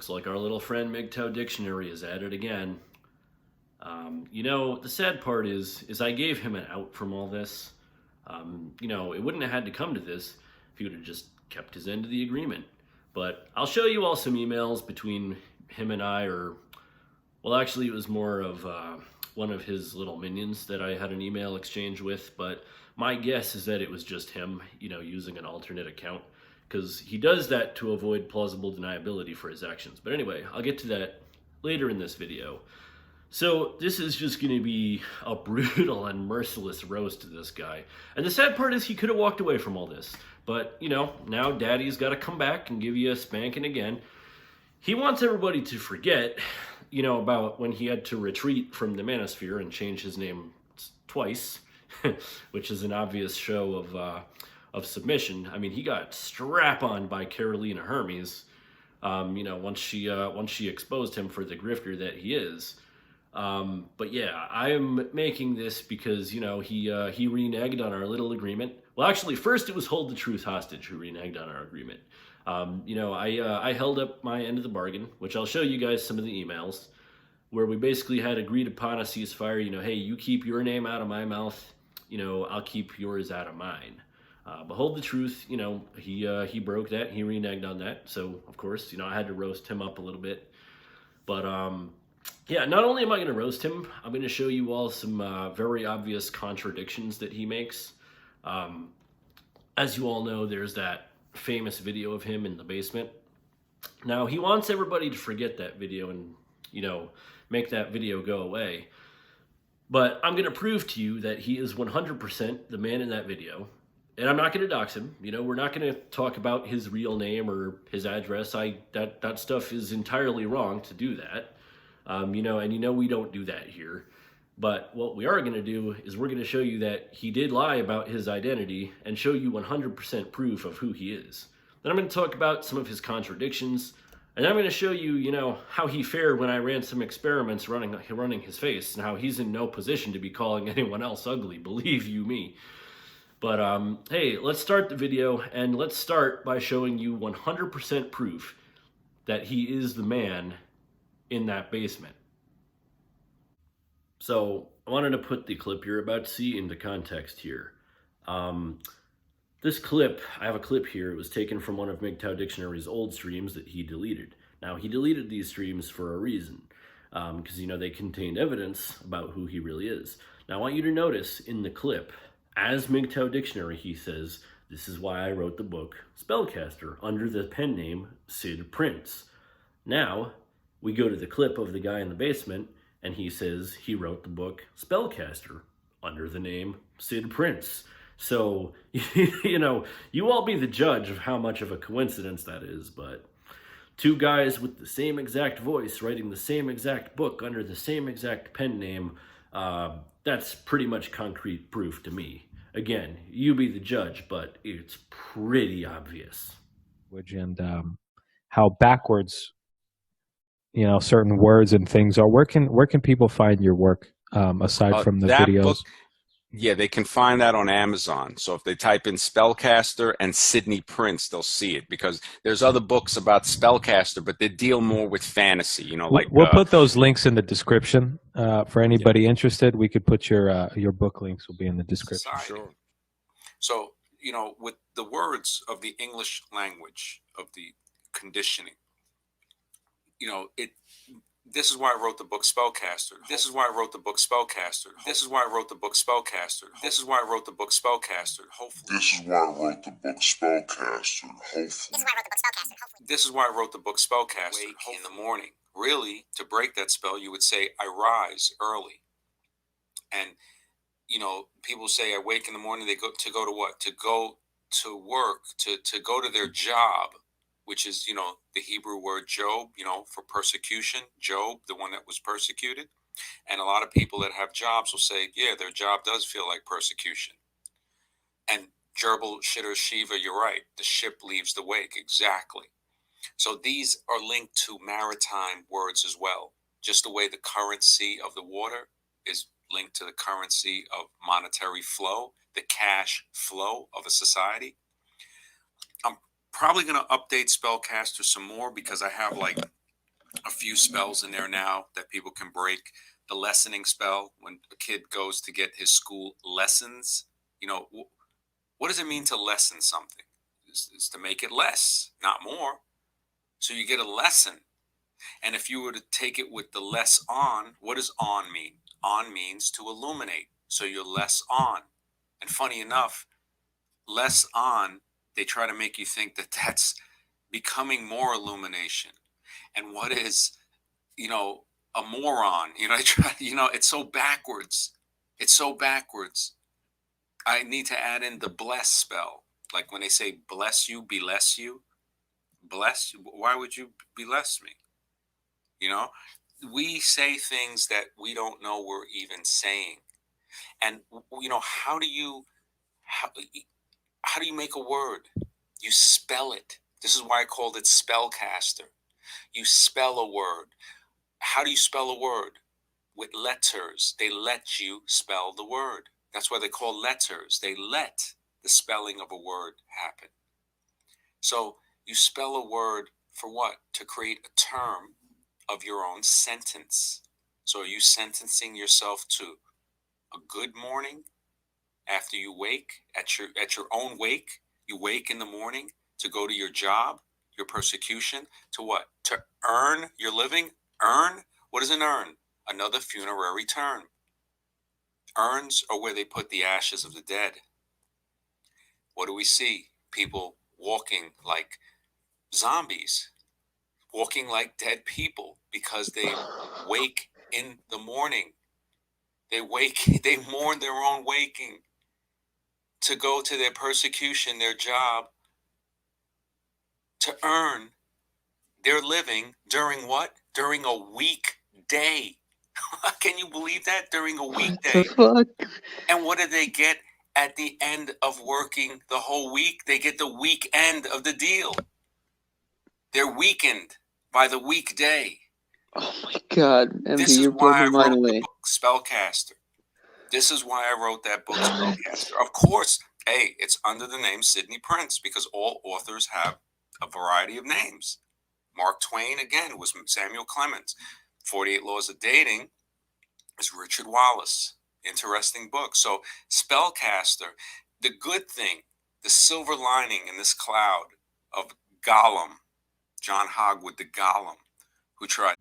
Looks like our little friend MGTOW Dictionary is at it again. You know, the sad part is I gave him an out from all this. You know, it wouldn't have had to come to this if he would have just kept his end of the agreement. But I'll show you all some emails between him and I, or, well, actually, it was more of one of his little minions that I had an email exchange with. But my guess is that it was just him, you know, using an alternate account, because he does that to avoid plausible deniability for his actions. But anyway, I'll get to that later in this video. So this is just going to be a brutal and merciless roast to this guy. And the sad part is he could have walked away from all this. But, you know, now daddy's got to come back and give you a spanking again. He wants everybody to forget, you know, about when he had to retreat from the manosphere and change his name twice, which is an obvious show of submission. I mean, he got strap-on by Carolina Hermes, you know, once she exposed him for the grifter that he is. But yeah, I'm making this because, you know, he reneged on our little agreement. Well, actually, first it was Hold the Truth hostage who reneged on our agreement. You know, I held up my end of the bargain, which I'll show you guys some of the emails, where we basically had agreed upon a ceasefire. You know, hey, you keep your name out of my mouth, you know, I'll keep yours out of mine. But Hold the Truth, you know, he broke that, he reneged on that. So, of course, you know, I had to roast him up a little bit. But, yeah, not only am I going to roast him, I'm going to show you all some very obvious contradictions that he makes. As you all know, there's that famous video of him in the basement. Now, he wants everybody to forget that video and, you know, make that video go away. But I'm going to prove to you that he is 100% the man in that video. And I'm not going to dox him. You know, we're not going to talk about his real name or his address. That stuff is entirely wrong to do that. You know, and you know we don't do that here. But what we are going to do is we're going to show you that he did lie about his identity and show you 100% proof of who he is. Then I'm going to talk about some of his contradictions, and I'm going to show you, you know, how he fared when I ran some experiments running his face, and how he's in no position to be calling anyone else ugly, believe you me. But hey, let's start the video, and let's start by showing you 100% proof that he is the man in that basement. So I wanted to put the clip you're about to see into context here. This clip, I have a clip here, it was taken from one of MGTOW Dictionary's old streams that he deleted. Now, he deleted these streams for a reason, because, you know, they contained evidence about who he really is. Now, I want you to notice in the clip, as MGTOW Dictionary, he says, "This is why I wrote the book Spellcaster under the pen name Sid Prince." Now, we go to the clip of the guy in the basement, and he says he wrote the book Spellcaster under the name Sid Prince. So, you know, you all be the judge of how much of a coincidence that is, but two guys with the same exact voice writing the same exact book under the same exact pen name, that's pretty much concrete proof to me. Again, you be the judge, but it's pretty obvious. And how backwards, you know, certain words and things are. Where can people find your work aside from the videos? Book, yeah, they can find that on Amazon. So if they type in Spellcaster and Sidney Prince, they'll see it, because there's other books about Spellcaster, but they deal more with fantasy. You know, like we'll put those links in the description for anybody interested. We could put your book links will be in the description. Sure. So, you know, with the words of the English language, of the conditioning, you know, this is why I wrote the book Spellcaster. This is why I wrote the book Spellcaster. This is why I wrote the book Spellcaster. This is why I wrote the book Spellcaster. Hopefully. This is why I wrote the book Spellcaster. Hopefully. This is why I wrote the book Spellcaster. Wake in the morning. Really, to break that spell, you would say, I rise early. And, you know, people say, I wake in the morning, they go to what? To go to work, to go to their job, which is, you know, the Hebrew word Job, you know, for persecution. Job, the one that was persecuted. And a lot of people that have jobs will say, yeah, their job does feel like persecution. And gerbil, shitter, shiva, you're right. The ship leaves the wake. Exactly. So these are linked to maritime words as well. Just the way the currency of the water is linked to the currency of monetary flow, the cash flow of a society. I'm probably going to update Spellcaster some more, because I have like a few spells in there now that people can break. The lessening spell, when a kid goes to get his school lessons, you know, what does it mean to lessen something? It's to make it less, not more. So you get a lesson. And if you were to take it with the less on, what does on mean? On means to illuminate. So you're less on. And funny enough, less on, they try to make you think that that's becoming more illumination. And what is, you know, a moron? You know, it's so backwards. It's so backwards. I need to add in the bless spell. Like when they say bless you, bless you. Bless you. Why would you bless me? You know, we say things that we don't know we're even saying. And, you know, how do you make a word? You spell it. This is why I called it spellcaster. You spell a word. How do you spell a word? With letters. They let you spell the word. That's why they call letters. They let the spelling of a word happen. So you spell a word for what? To create a term of your own sentence. So are you sentencing yourself to a good morning after you wake, at your own wake? You wake in the morning to go to your job, your persecution, to what? To earn your living? Earn? What is an urn? Another funerary term. Urns are where they put the ashes of the dead. What do we see? People walking like zombies, walking like dead people, because they wake in the morning. They mourn their own waking to go to their persecution, their job, to earn their living during what? During a weekday. Can you believe that? During a weekday. What the fuck? And what do they get at the end of working the whole week? They get the weekend of the deal. They're weakened by the weekday. Oh my God, This MV, is you're why I blowing my mind wrote the away. book Spellcaster. This is why I wrote that book Spellcaster. Of course, hey, it's under the name Sidney Prince because all authors have a variety of names. Mark Twain, again, was Samuel Clemens. 48 Laws of Dating is Richard Wallace. Interesting book. So Spellcaster, the good thing, the silver lining in this cloud of Gollum, John Hogwood, the Gollum, who tried.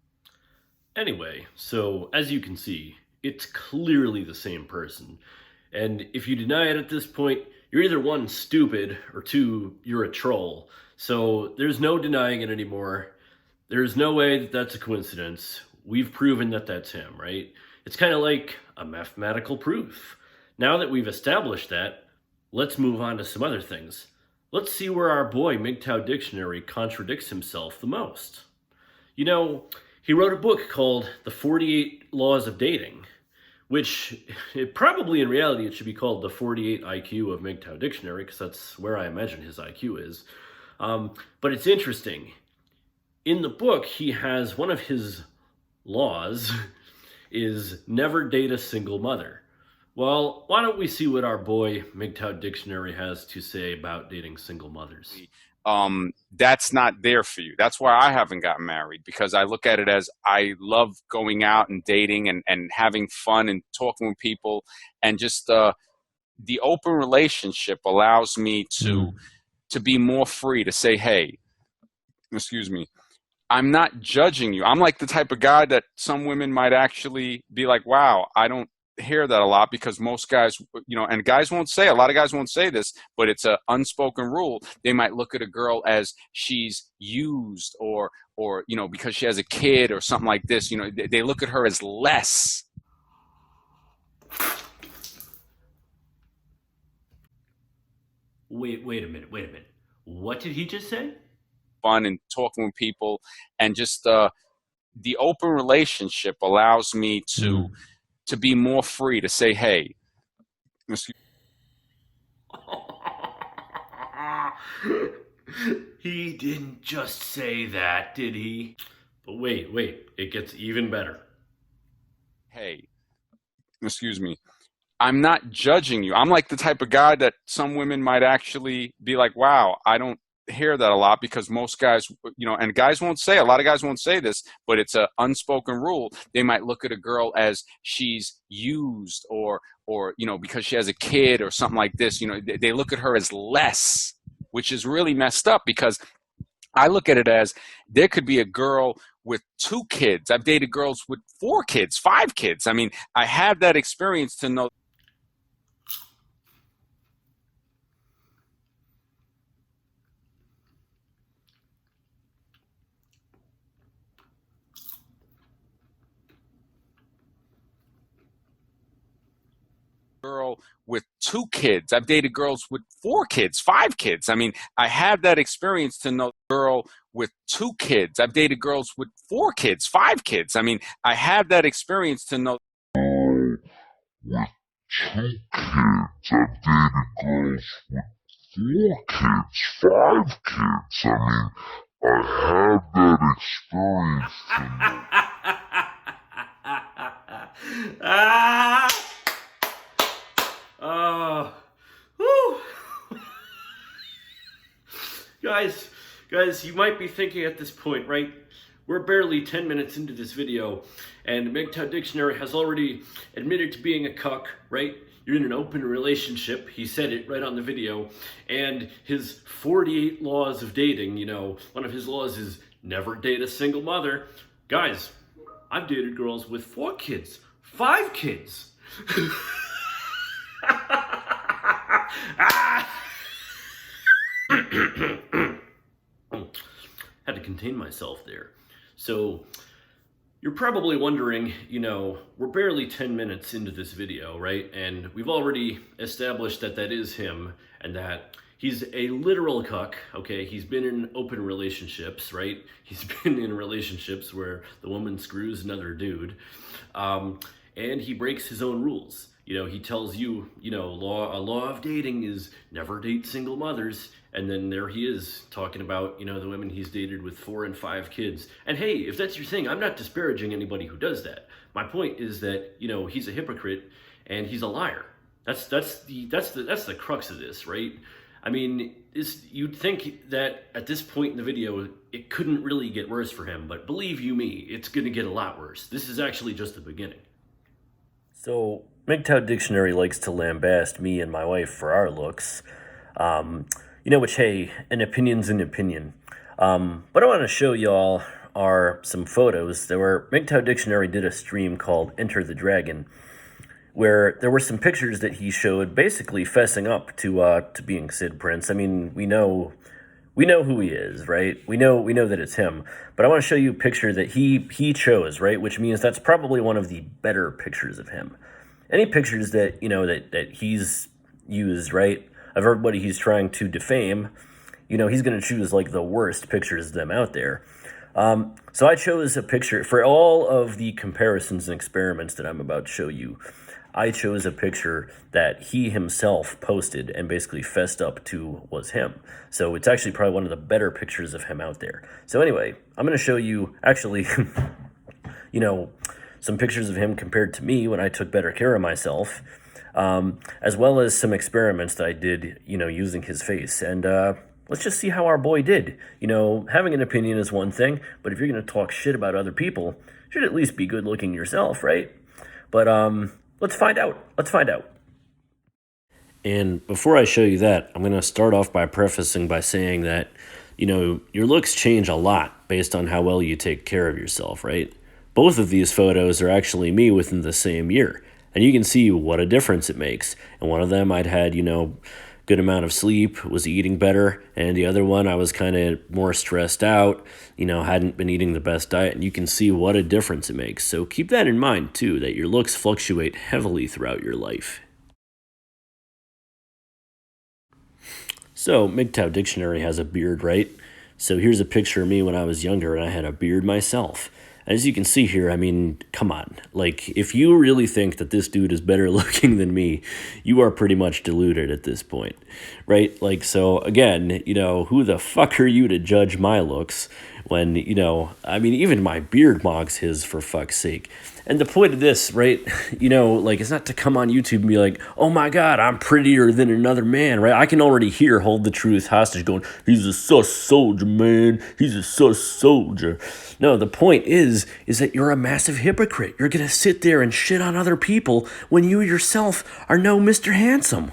Anyway, so as you can see, it's clearly the same person. And if you deny it at this point, you're either one, stupid, or two, you're a troll. So there's no denying it anymore. There's no way that that's a coincidence. We've proven that that's him, right? It's kind of like a mathematical proof. Now that we've established that, let's move on to some other things. Let's see where our boy MGTOW Dictionary contradicts himself the most. You know, he wrote a book called The 48 Laws of Dating, which probably in reality it should be called The 48 IQ of MGTOW Dictionary, because that's where I imagine his IQ is. But it's interesting. In the book, he has one of his laws is never date a single mother. Well, why don't we see what our boy MGTOW Dictionary has to say about dating single mothers? That's not there for you. That's why I haven't gotten married, because I look at it as I love going out and dating and having fun and talking with people, and just the open relationship allows me to be more free to say, hey, excuse me, I'm not judging you. I'm like the type of guy that some women might actually be like, wow, I don't hear that a lot, because most guys, you know, and guys won't say, a lot of guys won't say this, but it's an unspoken rule. They might look at a girl as she's used, or you know, because she has a kid or something like this, you know, they look at her as less. Wait a minute. What did he just say? Fun and talking with people, and just the open relationship allows me to be more free to say, hey, He didn't just say that, did he? But wait, it gets even better. Hey, excuse me, I'm not judging you. I'm like the type of guy that some women might actually be like, wow, I don't hear that a lot because most guys, and guys won't say, a lot of guys won't say this, but it's an unspoken rule. They might look at a girl as she's used or because she has a kid or something like this, they look at her as less, which is really messed up because I look at it as there could be a girl with 2 kids. I've dated girls with 4 kids, 5 kids. I mean, I have that experience to know. Girl with 2 kids. I've dated girls with 4 kids, 5 kids. I mean, I have that experience to know girl with 2 kids. I've dated girls with 4 kids, 5 kids. I mean, I have that experience to know. With 2 kids, I've dated girls with 4 kids, 5 kids. I mean, I have that experience to know. Guys, you might be thinking at this point, right? We're barely 10 minutes into this video, and MGTOW Dictionary has already admitted to being a cuck, right? You're in an open relationship, he said it right on the video, and his 48 laws of dating, one of his laws is never date a single mother. Guys, I've dated girls with 4 kids, 5 kids. Had to contain myself there. So you're probably wondering, we're barely 10 minutes into this video, right? And we've already established that is him and that he's a literal cuck, okay? He's been in open relationships, right? He's been in relationships where the woman screws another dude. And he breaks his own rules. He tells you, a law of dating is never date single mothers. And then there he is talking about, the women he's dated with 4 and 5 kids. And hey, if that's your thing, I'm not disparaging anybody who does that. My point is that, he's a hypocrite and he's a liar. That's the crux of this, right? I mean, you'd think that at this point in the video, it couldn't really get worse for him. But believe you me, it's going to get a lot worse. This is actually just the beginning. So MGTOW Dictionary likes to lambast me and my wife for our looks. Which, hey, an opinion's an opinion. But I want to show y'all some photos. MGTOW Dictionary did a stream called Enter the Dragon, where there were some pictures that he showed basically fessing up to being Sid Prince. I mean, we know who he is, right? We know that it's him. But I want to show you a picture that he chose, right? Which means that's probably one of the better pictures of him. Any pictures that, that he's used, right, of everybody he's trying to defame, he's going to choose like the worst pictures of them out there. So I chose a picture for all of the comparisons and experiments that I'm about to show you. I chose a picture that he himself posted and basically fessed up to was him. So it's actually probably one of the better pictures of him out there. So anyway, I'm going to show you actually, some pictures of him compared to me when I took better care of myself, as well as some experiments that I did, using his face. And let's just see how our boy did. Having an opinion is one thing, but if you're going to talk shit about other people, you should at least be good looking yourself, right? But let's find out. And before I show you that, I'm going to start off by prefacing by saying that, your looks change a lot based on how well you take care of yourself, right? Both of these photos are actually me within the same year. And you can see what a difference it makes. And one of them I'd had, good amount of sleep, was eating better. And the other one I was kind of more stressed out, hadn't been eating the best diet. And you can see what a difference it makes. So keep that in mind too, that your looks fluctuate heavily throughout your life. So MGTOW Dictionary has a beard, right? So here's a picture of me when I was younger and I had a beard myself. As you can see here, I mean, come on. Like, if you really think that this dude is better looking than me, you are pretty much deluded at this point, right? Like, so again, who the fuck are you to judge my looks when, you know, I mean, even my beard mogs his, for fuck's sake. And the point of this, right, you know, like, it's not to come on YouTube and be like, oh my God, I'm prettier than another man, right? I can already hear Hold the Truth hostage going, he's a sus soldier, man. He's a sus soldier. No, the point is that you're a massive hypocrite. You're going to sit there and shit on other people when you yourself are no Mr. Handsome.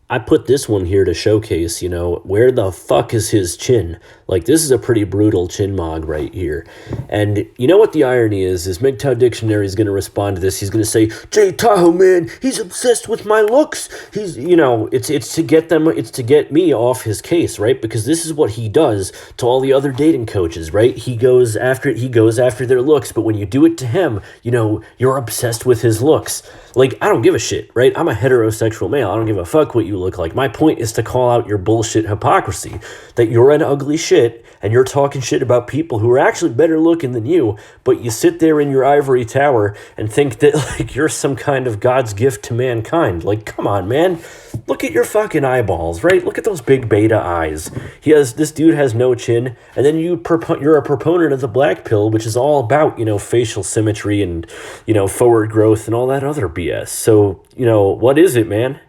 I put this one here to showcase, you know, where the fuck is his chin? Like, this is a pretty brutal chin mog right here. And you know what the irony is MGTOW Dictionary is going to respond to this. He's going to say, Jay Tahoe, man, he's obsessed with my looks. He's, you know, it's to get me off his case, right? Because this is what he does to all the other dating coaches, right? He goes after their looks, but when you do it to him, you know, you're obsessed with his looks. Like, I don't give a shit, right? I'm a heterosexual male. I don't give a fuck what you look like. My point is to call out your bullshit hypocrisy, that you're an ugly shit and you're talking shit about people who are actually better looking than you, but you sit there in your ivory tower and think that, like, you're some kind of God's gift to mankind. Like, come on, man. Look at your fucking eyeballs, right? Look at those big beta eyes. This dude has no chin, and then you're a proponent of the black pill, which is all about, you know, facial symmetry and, you know, forward growth and all that other BS. So, you know, what is it, man?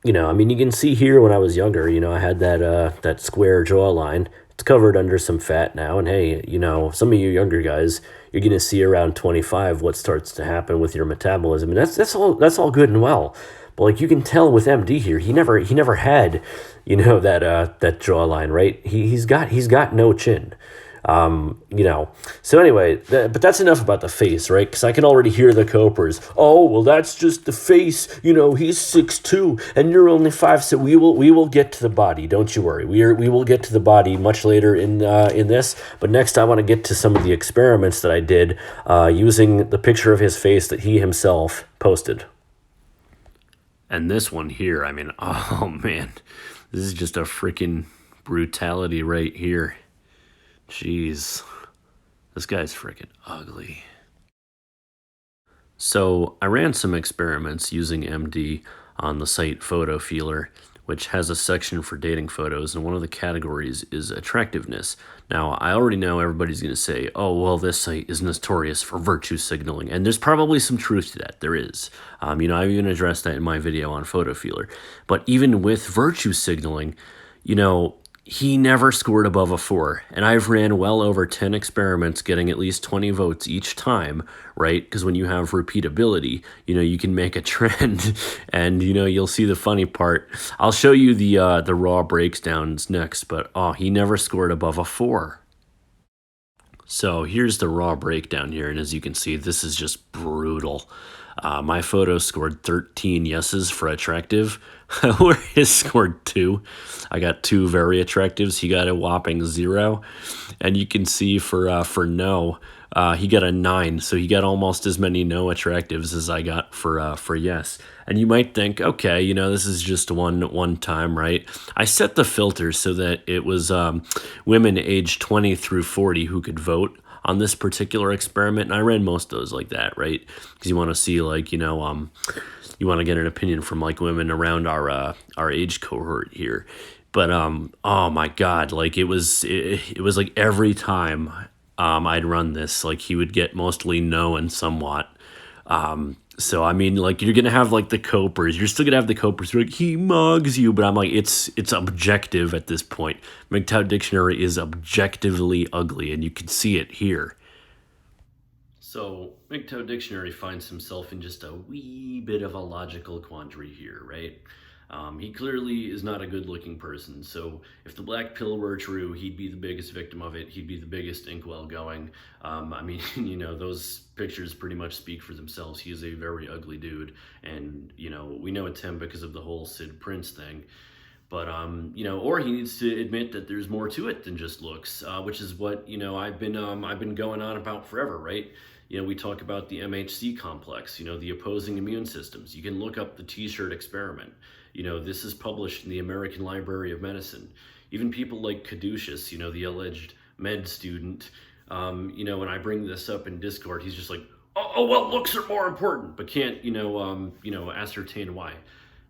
You know, I mean, you can see here when I was younger, you know, I had that square jawline. It's covered under some fat now, and hey, you know, some of you younger guys, you're gonna see around 25 what starts to happen with your metabolism, and that's all good and well. But like, you can tell with MD here, he never had, you know, that jawline, right? He's got no chin. You know, so anyway, but that's enough about the face, right? Because I can already hear the copers. Oh, well, that's just the face. You know, he's 6'2", and you're only 5. So we will get to the body. Don't you worry. We will get to the body much later in this. But next, I want to get to some of the experiments that I did using the picture of his face that he himself posted. And this one here, I mean, oh man, this is just a freaking brutality right here. Jeez, this guy's freaking ugly. So I ran some experiments using MD on the site Photo Feeler, which has a section for dating photos, and one of the categories is attractiveness. Now, I already know everybody's going to say, oh, well, this site is notorious for virtue signaling, and there's probably some truth to that. There is. You know, I've even addressed that in my video on Photo Feeler. But even with virtue signaling, you know, he never scored above a 4, and I've ran well over 10 experiments getting at least 20 votes each time, right? Because when you have repeatability, you know, you can make a trend, and, you know, you'll see the funny part. I'll show you the raw breakdowns next, but, oh, he never scored above a 4. So here's the raw breakdown here, and as you can see, this is just brutal. My photo scored 13 yeses for attractive, where his scored 2. I got 2 very attractives. He got a whopping 0. And you can see for no, he got a 9. So he got almost as many no attractives as I got for yes. And you might think, okay, you know, this is just one time, right? I set the filters so that it was women aged 20 through 40 who could vote on this particular experiment, and I ran most of those like that, right? Because you want to see, like, you know, you want to get an opinion from, like, women around our age cohort here. But oh my God, like, it was like every time I'd run this, like, he would get mostly no and somewhat. So I mean, like, you're gonna have, like, the copers. You're still gonna have the copers. Like, he mugs you, but I'm like, it's objective at this point. MGTOW Dictionary is objectively ugly, and you can see it here. So MGTOW Dictionary finds himself in just a wee bit of a logical quandary here, right? He clearly is not a good-looking person, so if the black pill were true, he'd be the biggest victim of it. He'd be the biggest inkwell going. I mean, you know, those pictures pretty much speak for themselves. He is a very ugly dude, and, you know, we know it's him because of the whole Sid Prince thing. But, you know, or he needs to admit that there's more to it than just looks, which is what, you know, I've been going on about forever, right? You know, we talk about the MHC complex, you know, the opposing immune systems. You can look up the T-shirt experiment. You know, this is published in the American Library of Medicine. Even people like Caduceus, you know, the alleged med student, you know, when I bring this up in Discord, he's just like, oh well, looks are more important, but can't, you know, ascertain why.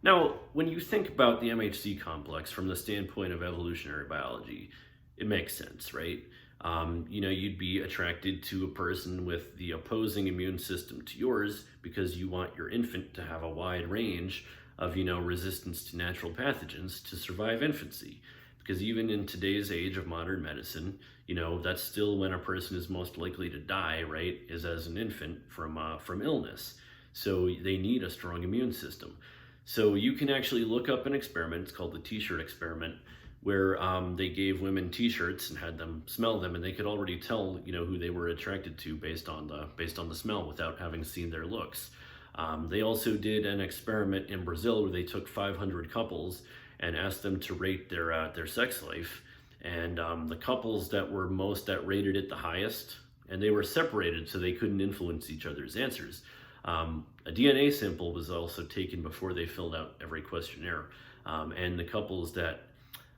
Now, when you think about the MHC complex from the standpoint of evolutionary biology, it makes sense, right? You'd be attracted to a person with the opposing immune system to yours because you want your infant to have a wide range of, resistance to natural pathogens to survive infancy. Because even in today's age of modern medicine, that's still when a person is most likely to die, right, is as an infant from illness. So they need a strong immune system. So you can actually look up an experiment, it's called the t-shirt experiment, where they gave women t-shirts and had them smell them, and they could already tell, who they were attracted to based on the smell without having seen their looks. They also did an experiment in Brazil where they took 500 couples and asked them to rate their sex life, and the couples that rated it the highest, and they were separated so they couldn't influence each other's answers. A DNA sample was also taken before they filled out every questionnaire, and the couples that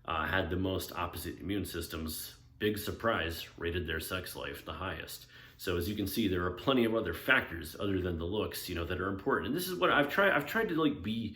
had the most opposite immune systems, big surprise, rated their sex life the highest. So as you can see, there are plenty of other factors other than the looks, that are important. And this is what I've tried to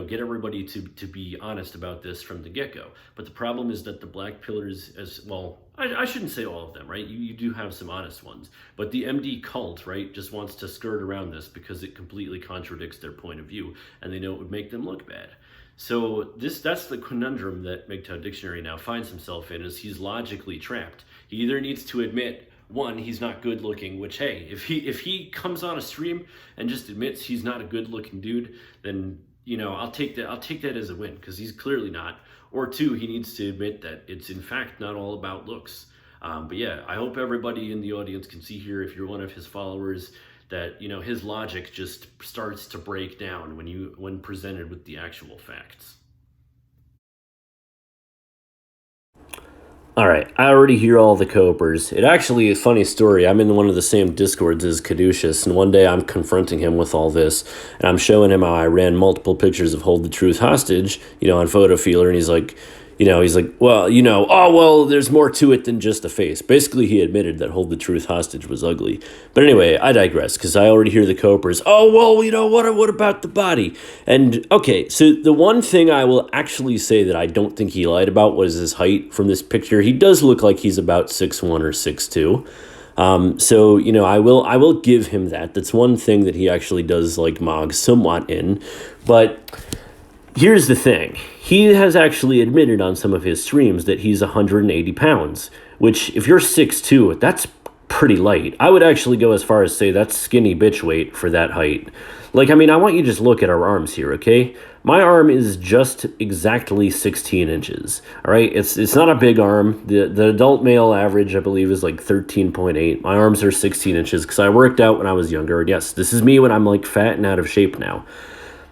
get everybody to be honest about this from the get-go. But the problem is that the black pillars, as well, I shouldn't say all of them, right? You do have some honest ones. But the MD cult, right, just wants to skirt around this because it completely contradicts their point of view, and they know it would make them look bad. So that's the conundrum that MGTOW Dictionary now finds himself in, is he's logically trapped. He either needs to admit, one, he's not good looking, which, hey, if he comes on a stream and just admits he's not a good looking dude, then, I'll take that as a win, because he's clearly not. Or two, he needs to admit that it's in fact not all about looks. But yeah, I hope everybody in the audience can see here, if you're one of his followers, that his logic just starts to break down when presented with the actual facts. All right, I already hear all the copers. It actually is a funny story. I'm in one of the same Discords as Caduceus, and one day I'm confronting him with all this, and I'm showing him how I ran multiple pictures of Hold the Truth hostage, on Photo Feeler, and he's like, well, there's more to it than just a face. Basically, he admitted that Hold the Truth hostage was ugly. But anyway, I digress, because I already hear the copers. Oh, well, what about the body? And, okay, so the one thing I will actually say that I don't think he lied about was his height from this picture. He does look like he's about 6'1" or 6'2". So, I will give him that. That's one thing that he actually does, mog somewhat in. But here's the thing. He has actually admitted on some of his streams that he's 180 pounds, which, if you're 6'2", that's pretty light. I would actually go as far as say that's skinny bitch weight for that height. I want you to just look at our arms here, okay? My arm is just exactly 16 inches, all right? It's not a big arm. The adult male average, I believe, is 13.8. My arms are 16 inches because I worked out when I was younger. And yes, this is me when I'm fat and out of shape now.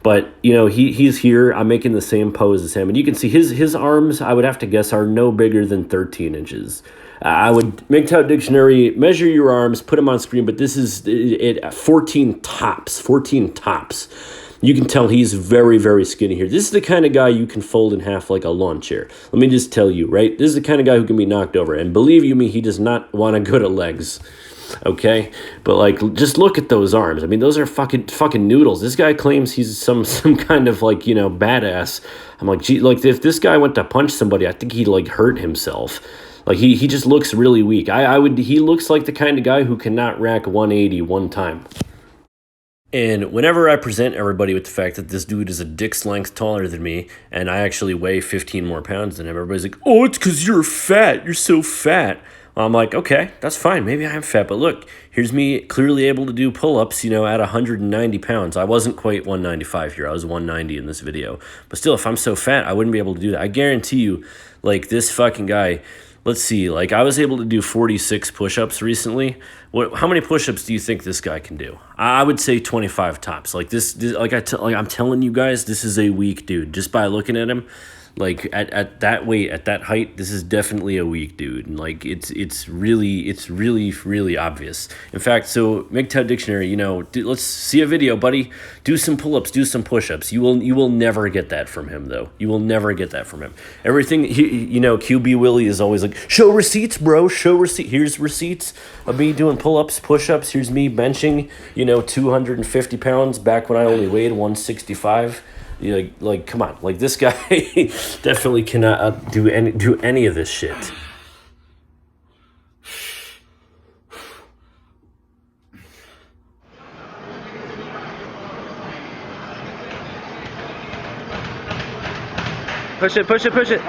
But, he's here. I'm making the same pose as him. And you can see his arms, I would have to guess, are no bigger than 13 inches. I would, MGTOW Dictionary, measure your arms, put them on screen, but this is it 14 tops. You can tell he's very, very skinny here. This is the kind of guy you can fold in half like a lawn chair. Let me just tell you, right? This is the kind of guy who can be knocked over. And believe you me, he does not want to go to legs. Okay, but just look at those arms. I mean, those are fucking noodles. This guy claims he's some kind of badass. I'm like, gee, if this guy went to punch somebody, I think he'd hurt himself. He just looks really weak. He looks like the kind of guy who cannot rack 180 one time. And whenever I present everybody with the fact that this dude is a dick's length taller than me, and I actually weigh 15 more pounds than him, everybody's like, oh, it's because you're fat. You're so fat. I'm like, okay, that's fine. Maybe I am fat, but look, here's me clearly able to do pull-ups, at 190 pounds. I wasn't quite 195 here. I was 190 in this video. But still, if I'm so fat, I wouldn't be able to do that. I guarantee you, this fucking guy, let's see, I was able to do 46 push-ups recently. How many push-ups do you think this guy can do? I would say 25 tops. I'm telling you guys, this is a weak dude. Just by looking at him, at that weight, at that height, this is definitely a weak dude. And it's really obvious. In fact, so MGTOW Dictionary, let's see a video, buddy. Do some pull-ups, do some push-ups. You will never get that from him, though. You will never get that from him. Everything, QB Willie is always like, show receipts, bro, show receipt. Here's receipts of me doing pull-ups, push-ups. Here's me benching, 250 pounds back when I only weighed 165. Like, come on, like this guy definitely cannot do any of this shit. Push it, push it, push it.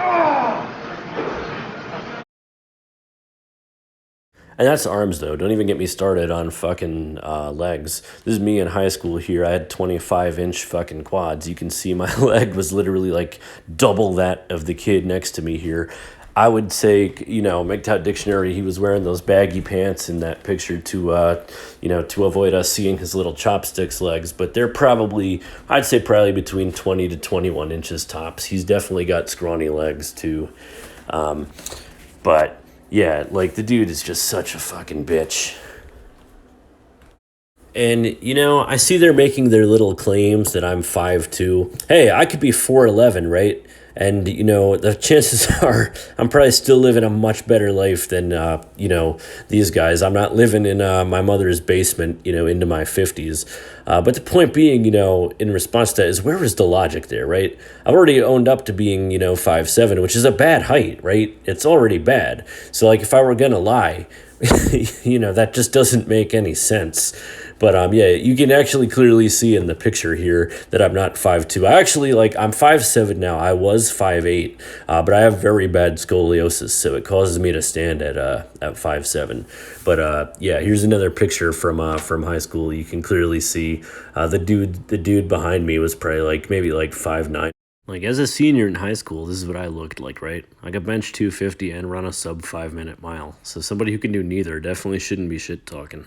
And that's arms, though. Don't even get me started on fucking legs. This is me in high school here. I had 25-inch fucking quads. You can see my leg was literally like double that of the kid next to me here. I would say, you know, MGTOW Dictionary, he was wearing those baggy pants in that picture to, you know, to avoid us seeing his little chopsticks legs. But they're probably, I'd say probably between 20 to 21 inches tops. He's definitely got scrawny legs, too. But... yeah, like, the dude is just such a fucking bitch. And, you know, I see they're making their little claims that I'm 5'2". Hey, I could be 4'11", right? And, you know, the chances are I'm probably still living a much better life than, you know, these guys. I'm not living in my mother's basement, you know, into my 50s. But the point being, you know, in response to that is, where is the logic there, right? I've already owned up to being, you know, 5'7", which is a bad height, right? It's already bad. So, like, if I were going to lie, you know, that just doesn't make any sense. But yeah, you can actually clearly see in the picture here that I'm not 5'2". I actually, like, I'm 5'7" now. I was 5'8", but I have very bad scoliosis, so it causes me to stand at 5'7". But yeah, here's another picture from high school. You can clearly see the dude behind me was probably like maybe like 5'9". Like, as a senior in high school, this is what I looked like, right? I could bench 250 and run a sub 5-minute mile. So somebody who can do neither definitely shouldn't be shit talking.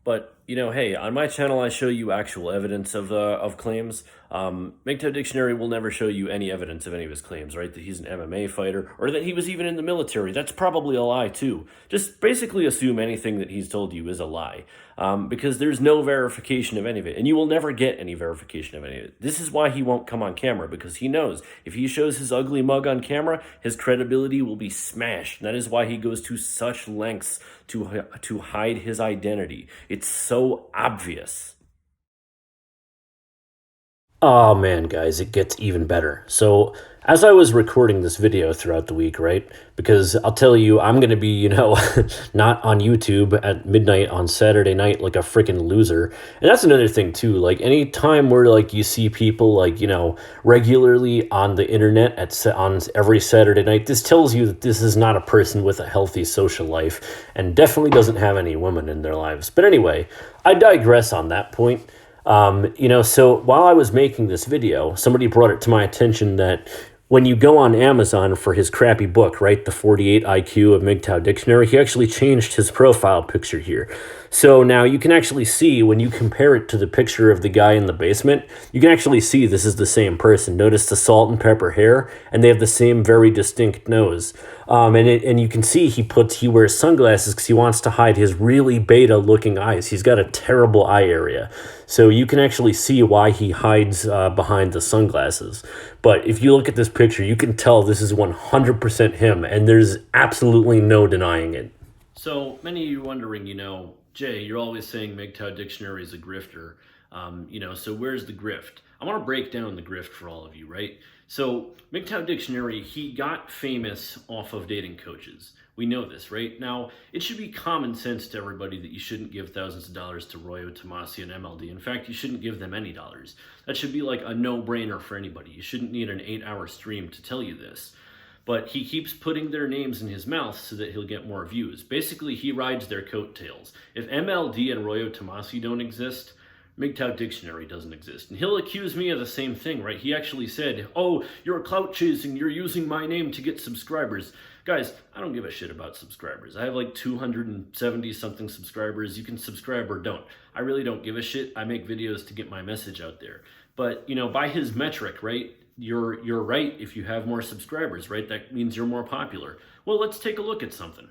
But, you know, hey, on my channel, I show you actual evidence of claims. MGTOW Dictionary will never show you any evidence of any of his claims, right? That he's an MMA fighter or that he was even in the military. That's probably a lie, too. Just basically assume anything that he's told you is a lie, because there's no verification of any of it, and you will never get any verification of any of it. This is why he won't come on camera, because he knows if he shows his ugly mug on camera, his credibility will be smashed. And that is why he goes to such lengths to hide his identity. It's so obvious. Oh man, guys, it gets even better. So, as I was recording this video throughout the week, right? Because I'll tell you, I'm going to be, you know, not on YouTube at midnight on Saturday night like a freaking loser. And that's another thing, too. Like, any time where, like, you see people, like, you know, regularly on the internet on every Saturday night, this tells you that this is not a person with a healthy social life and definitely doesn't have any women in their lives. But anyway, I digress on that point. You know, so while I was making this video, somebody brought it to my attention that when you go on Amazon for his crappy book, right, the 48 IQ of MGTOW Dictionary, he actually changed his profile picture here. So now you can actually see, when you compare it to the picture of the guy in the basement, you can actually see this is the same person. Notice the salt and pepper hair, and they have the same very distinct nose. And you can see he wears sunglasses because he wants to hide his really beta-looking eyes. He's got a terrible eye area. So you can actually see why he hides behind the sunglasses. But if you look at this picture, you can tell this is 100% him, and there's absolutely no denying it. So many of you are wondering, you know, Jay, you're always saying MGTOW Dictionary is a grifter. You know, so where's the grift? I want to break down the grift for all of you, right? So MGTOW Dictionary, he got famous off of dating coaches. We know this, right? Now, it should be common sense to everybody that you shouldn't give thousands of dollars to Royo, Tomasi, and MLD. In fact, you shouldn't give them any dollars. That should be like a no-brainer for anybody. You shouldn't need an 8-hour stream to tell you this. But he keeps putting their names in his mouth so that he'll get more views. Basically, he rides their coattails. If MLD and Royo Tomasi don't exist, MGTOW Dictionary doesn't exist. And he'll accuse me of the same thing, right? He actually said, oh, you're clout chasing, you're using my name to get subscribers. Guys, I don't give a shit about subscribers. I have like 270 something subscribers. You can subscribe or don't. I really don't give a shit. I make videos to get my message out there. But, you know, by his metric, right? You're right if you have more subscribers, right? That means you're more popular. Well, let's take a look at something.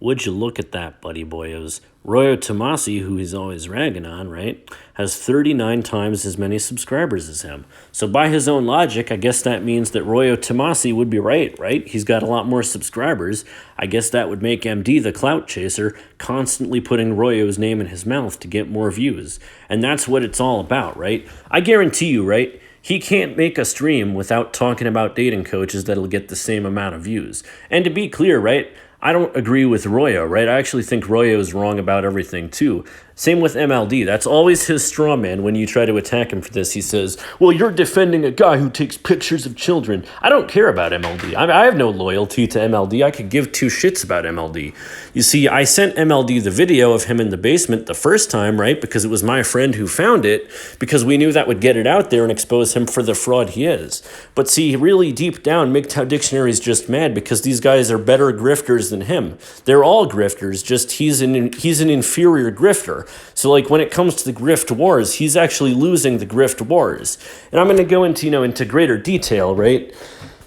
would you look at that, buddy boyos? Royo Tomasi, who he's always ragging on, right, has 39 times as many subscribers as him. So by his own logic, I guess that means that Royo Tomasi would be right? He's got a lot more subscribers. I guess that would make MD the clout chaser, constantly putting Royo's name in his mouth to get more views. And that's what it's all about, right? I guarantee you, right, he can't make a stream without talking about dating coaches that'll get the same amount of views. And to be clear, right, I don't agree with Royo, right? I actually think Royo is wrong about everything, too. Same with MLD. That's always his straw man when you try to attack him for this. He says, well, you're defending a guy who takes pictures of children. I don't care about MLD. I have no loyalty to MLD. I could give two shits about MLD. You see, I sent MLD the video of him in the basement the first time, right? Because it was my friend who found it, because we knew that would get it out there and expose him for the fraud he is. But see, really deep down, MGTOW Dictionary is just mad because these guys are better grifters than him. They're all grifters, just he's an inferior grifter. So like when it comes to the grift wars, he's actually losing the grift wars. And I'm going to go into greater detail, right?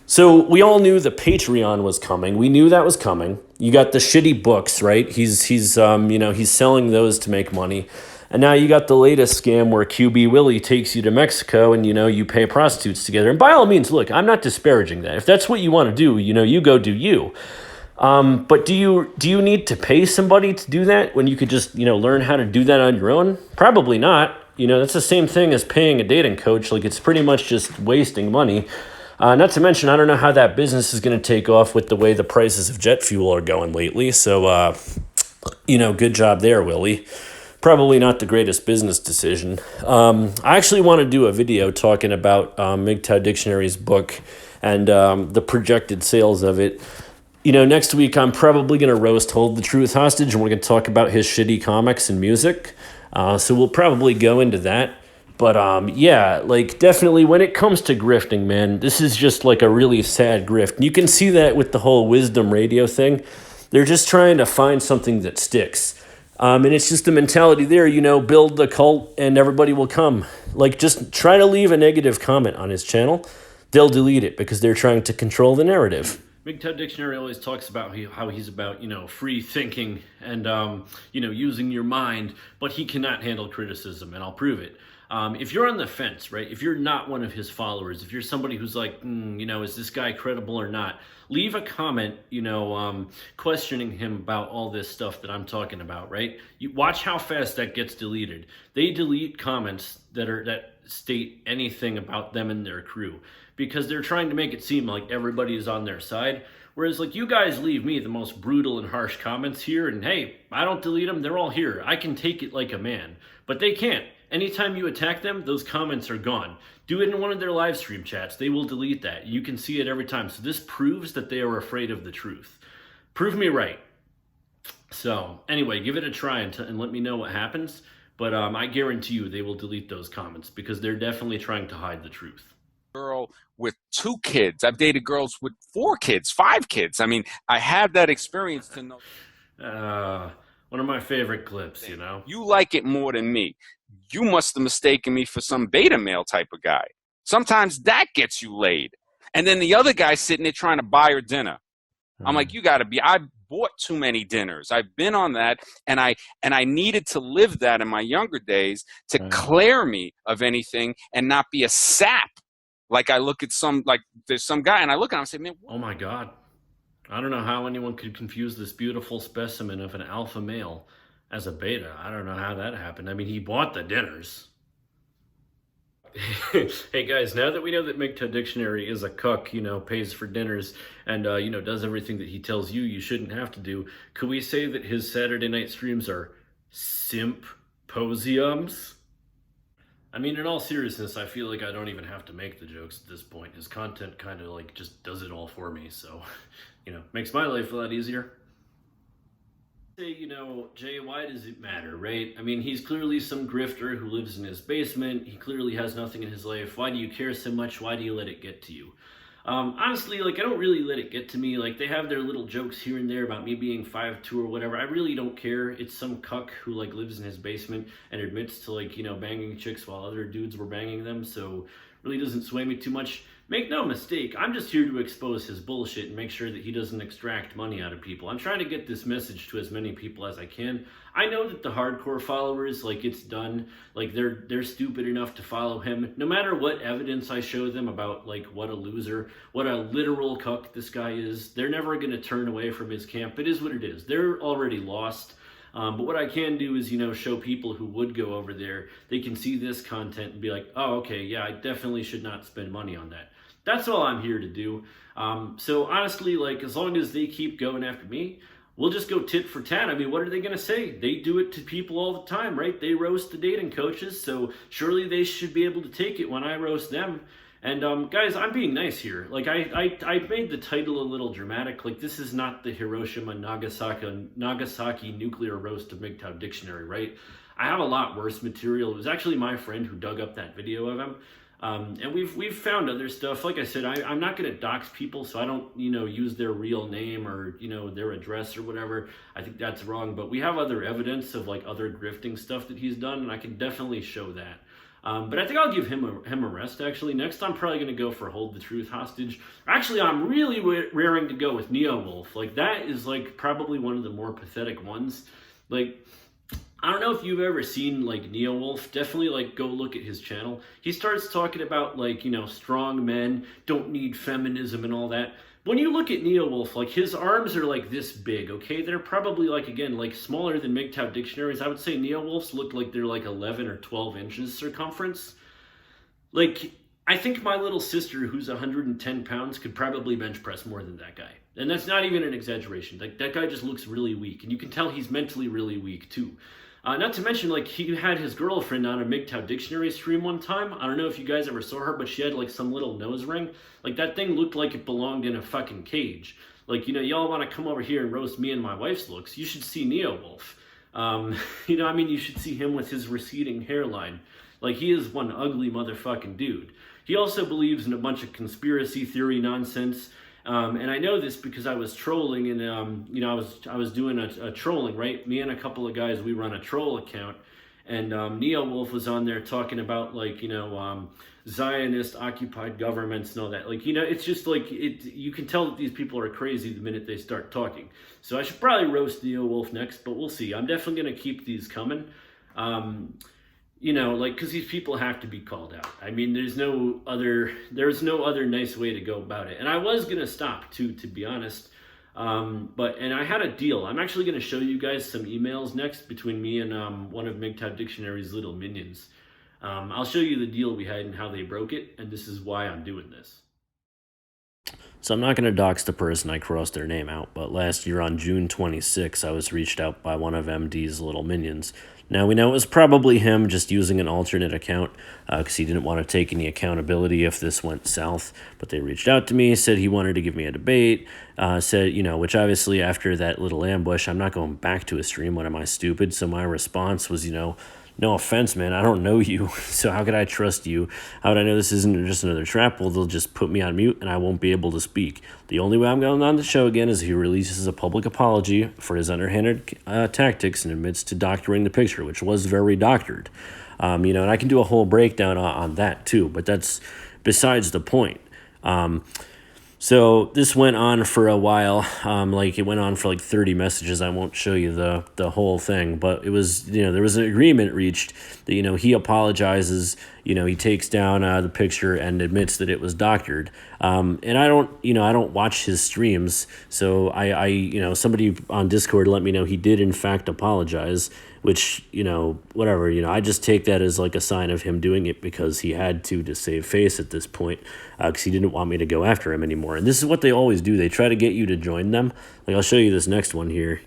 So we all knew the Patreon was coming. We knew that was coming. You got the shitty books, right? He's selling those to make money. And now you got the latest scam where QB Willie takes you to Mexico and, you pay prostitutes together. And by all means, look, I'm not disparaging that. If that's what you want to do, you go do you. But do you need to pay somebody to do that when you could just, learn how to do that on your own? Probably not. That's the same thing as paying a dating coach. Like, it's pretty much just wasting money. Not to mention, I don't know how that business is going to take off with the way the prices of jet fuel are going lately. So, good job there, Willie. Probably not the greatest business decision. I actually want to do a video talking about MGTOW Dictionary's book and the projected sales of it. Next week I'm probably going to roast Hold the Truth hostage, and we're going to talk about his shitty comics and music. So we'll probably go into that. But definitely when it comes to grifting, man, this is just like a really sad grift. And you can see that with the whole Wisdom Radio thing. They're just trying to find something that sticks. And it's just the mentality there, build the cult and everybody will come. Like, just try to leave a negative comment on his channel. They'll delete it because they're trying to control the narrative. MGTOW Dictionary always talks about how he's about, free thinking and, using your mind, but he cannot handle criticism, and I'll prove it. If you're on the fence, right, if you're not one of his followers, if you're somebody who's like, is this guy credible or not, leave a comment, questioning him about all this stuff that I'm talking about, right? You watch how fast that gets deleted. They delete comments that state anything about them and their crew, because they're trying to make it seem like everybody is on their side. Whereas, like, you guys leave me the most brutal and harsh comments here, and hey, I don't delete them, they're all here. I can take it like a man. But they can't. Anytime you attack them, those comments are gone. Do it in one of their live stream chats. They will delete that. You can see it every time. So this proves that they are afraid of the truth. Prove me right. So, anyway, give it a try and let me know what happens. But I guarantee you they will delete those comments because they're definitely trying to hide the truth. Girl with 2 kids. I've dated girls with 4 kids, 5 kids. I mean, I have that experience to know. One of my favorite clips, You like it more than me. You must have mistaken me for some beta male type of guy. Sometimes that gets you laid. And then the other guy's sitting there trying to buy her dinner. I'm like, you got to be, I bought too many dinners. I've been on that, and I needed to live that in my younger days to clear me of anything and not be a sap. Like, I look at there's some guy, and I look at him and I say, man, what? Oh my God. I don't know how anyone could confuse this beautiful specimen of an alpha male as a beta. I don't know how that happened. I mean, he bought the dinners. Hey guys, now that we know that MGTOW Dictionary is a cuck, pays for dinners and, does everything that he tells you shouldn't have to do, could we say that his Saturday night streams are simposiums? I mean, in all seriousness, I feel like I don't even have to make the jokes at this point. His content kind of like just does it all for me. So, makes my life a lot easier. Say, Jay, why does it matter, right? I mean, he's clearly some grifter who lives in his basement. He clearly has nothing in his life. Why do you care so much? Why do you let it get to you? Honestly, I don't really let it get to me. They have their little jokes here and there about me being 5'2" or whatever. I really don't care. It's some cuck who, lives in his basement and admits to, banging chicks while other dudes were banging them. So, really doesn't sway me too much. Make no mistake, I'm just here to expose his bullshit and make sure that he doesn't extract money out of people. I'm trying to get this message to as many people as I can. I know that the hardcore followers, like, it's done. Like, they're stupid enough to follow him. No matter what evidence I show them about, like, what a loser, what a literal cuck this guy is, they're never going to turn away from his camp. It is what it is. They're already lost. But what I can do is, show people who would go over there, they can see this content and be like, oh, okay, yeah, I definitely should not spend money on that. That's all I'm here to do. So honestly, like, as long as they keep going after me, we'll just go tit for tat. I mean, what are they going to say? They do it to people all the time, right? They roast the dating coaches, so surely they should be able to take it when I roast them. And guys, I'm being nice here. Like, I made the title a little dramatic. Like, this is not the Hiroshima Nagasaki nuclear roast of MGTOW dictionary, right? I have a lot worse material. It was actually my friend who dug up that video of him. And we've found other stuff. Like I said, I'm not going to dox people, so I don't, use their real name or, their address or whatever. I think that's wrong. But we have other evidence of, like, other grifting stuff that he's done, and I can definitely show that. But I think I'll give him a rest, actually. Next, I'm probably going to go for Hold the Truth hostage. Actually, I'm really raring to go with Neo-Wolf. Like, that is, like, probably one of the more pathetic ones. Like, I don't know if you've ever seen, like, Neo-Wolf. Definitely, like, go look at his channel. He starts talking about, like, strong men don't need feminism and all that. When you look at Neo-Wolf, like, his arms are, like, this big, okay? They're probably, like, again, like, smaller than MGTOW dictionaries. I would say Neo-Wolf's look like they're, like, 11 or 12 inches circumference. Like, I think my little sister, who's 110 pounds, could probably bench press more than that guy. And that's not even an exaggeration. Like, that guy just looks really weak. And you can tell he's mentally really weak, too. Not to mention, like, he had his girlfriend on a MGTOW dictionary stream one time. I don't know if you guys ever saw her, but she had, like, some little nose ring. Like, that thing looked like it belonged in a fucking cage. Like, y'all want to come over here and roast me and my wife's looks. You should see Neo-Wolf. You should see him with his receding hairline. Like, he is one ugly motherfucking dude. He also believes in a bunch of conspiracy theory nonsense. And I know this because I was trolling, and I was doing a trolling, right? Me and a couple of guys, we run a troll account, and Neo-Wolf was on there talking about, like, Zionist occupied governments and all that. Like, it's just like you can tell that these people are crazy the minute they start talking. So I should probably roast Neo-Wolf next, but we'll see. I'm definitely gonna keep these coming. Because these people have to be called out. I mean, there's no other nice way to go about it. And I was going to stop, too, to be honest. And I had a deal. I'm actually going to show you guys some emails next between me and one of MGTOW Dictionary's little minions. I'll show you the deal we had and how they broke it, and this is why I'm doing this. So I'm not going to dox the person I crossed their name out, but last year on June 26, I was reached out by one of MD's little minions. Now, we know it was probably him just using an alternate account because he didn't want to take any accountability if this went south. But they reached out to me, said he wanted to give me a debate, which obviously after that little ambush, I'm not going back to a stream. What am I, stupid? So my response was, no offense, man, I don't know you, so how could I trust you? How would I know this isn't just another trap? Well, they'll just put me on mute and I won't be able to speak. The only way I'm going on the show again is if he releases a public apology for his underhanded tactics and admits to doctoring the picture, which was very doctored. And I can do a whole breakdown on that too, but that's besides the point. So this went on for a while, it went on for like 30 messages. I won't show you the whole thing, but it was, there was an agreement reached that, he apologizes, he takes down the picture and admits that it was doctored. And I don't watch his streams. So I somebody on Discord let me know he did in fact apologize, which, whatever, I just take that as like a sign of him doing it because he had to save face at this point, because he didn't want me to go after him anymore. And this is what they always do. They try to get you to join them. Like, I'll show you this next one here.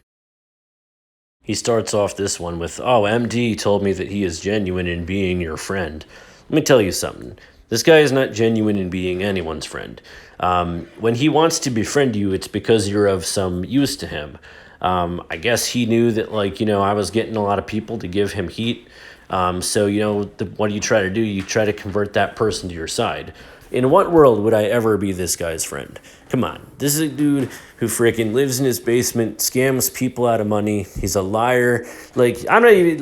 He starts off this one with, oh, MD told me that he is genuine in being your friend. Let me tell you something. This guy is not genuine in being anyone's friend. When he wants to befriend you, it's because you're of some use to him. I guess he knew that, I was getting a lot of people to give him heat. So, what do you try to do? You try to convert that person to your side. In what world would I ever be this guy's friend? Come on. This is a dude who freaking lives in his basement, scams people out of money. He's a liar. I'm not even,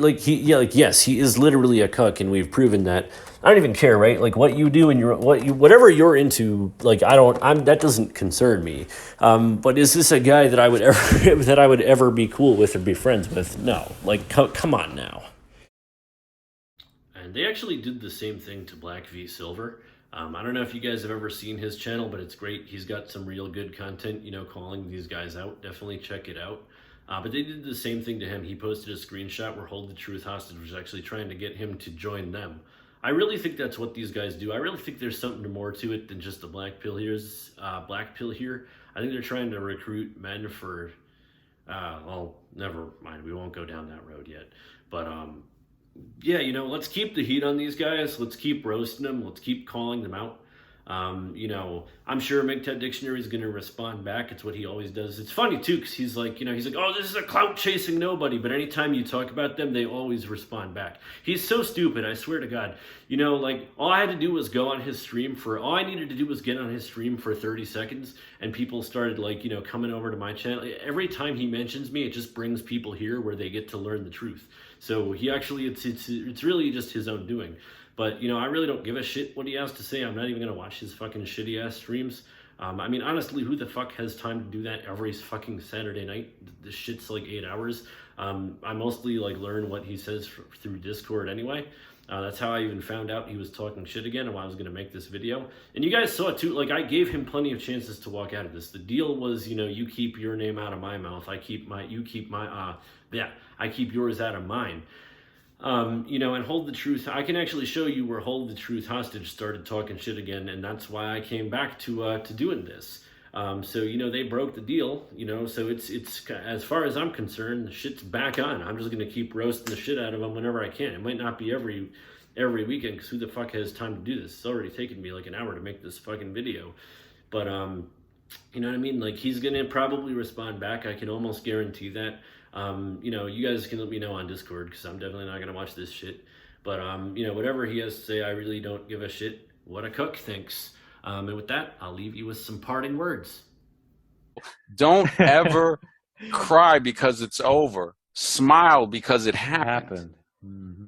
yes, he is literally a cuck, and we've proven that. I don't even care, right? Like what you do and whatever you're into, like that doesn't concern me. But is this a guy that I would ever be cool with or be friends with? No. Like, come on now. And they actually did the same thing to Black v Silver. I don't know if you guys have ever seen his channel, but it's great. He's got some real good content, calling these guys out. Definitely check it out. But they did the same thing to him. He posted a screenshot where Hold the Truth Hostage was actually trying to get him to join them. I really think that's what these guys do. I really think there's something more to it than just the black pill here. I think they're trying to recruit men for, well, never mind. We won't go down that road yet. But, yeah, let's keep the heat on these guys. Let's keep roasting them. Let's keep calling them out. I'm sure MGTOW Dictionary is going to respond back. It's what he always does. It's funny too, because he's like, oh, this is a clout chasing nobody. But anytime you talk about them, they always respond back. He's so stupid. I swear to God. All I had to do was go on his stream all I needed to do was get on his stream for 30 seconds, and people started coming over to my channel. Every time he mentions me, it just brings people here where they get to learn the truth. So he actually, it's really just his own doing. But, I really don't give a shit what he has to say. I'm not even going to watch his fucking shitty-ass streams. Honestly, who the fuck has time to do that every fucking Saturday night? This shit's like 8 hours. I mostly, learn what he says through Discord anyway. That's how I even found out he was talking shit again and why I was going to make this video. And you guys saw it too. I gave him plenty of chances to walk out of this. The deal was, you keep your name out of my mouth. I keep yours out of mine. And Hold the Truth, I can actually show you where Hold the Truth Hostage started talking shit again, and that's why I came back to doing this. So they broke the deal, so it's as far as I'm concerned, the shit's back on. I'm just going to keep roasting the shit out of them whenever I can. It might not be every weekend, because who the fuck has time to do this? It's already taken me like an hour to make this fucking video. But, you know what I mean? He's going to probably respond back. I can almost guarantee that. You guys can let me know on Discord, because I'm definitely not going to watch this shit. But, whatever he has to say, I really don't give a shit what a cook thinks. And with that, I'll leave you with some parting words. Don't ever cry because it's over. Smile because it happened. Mm-hmm.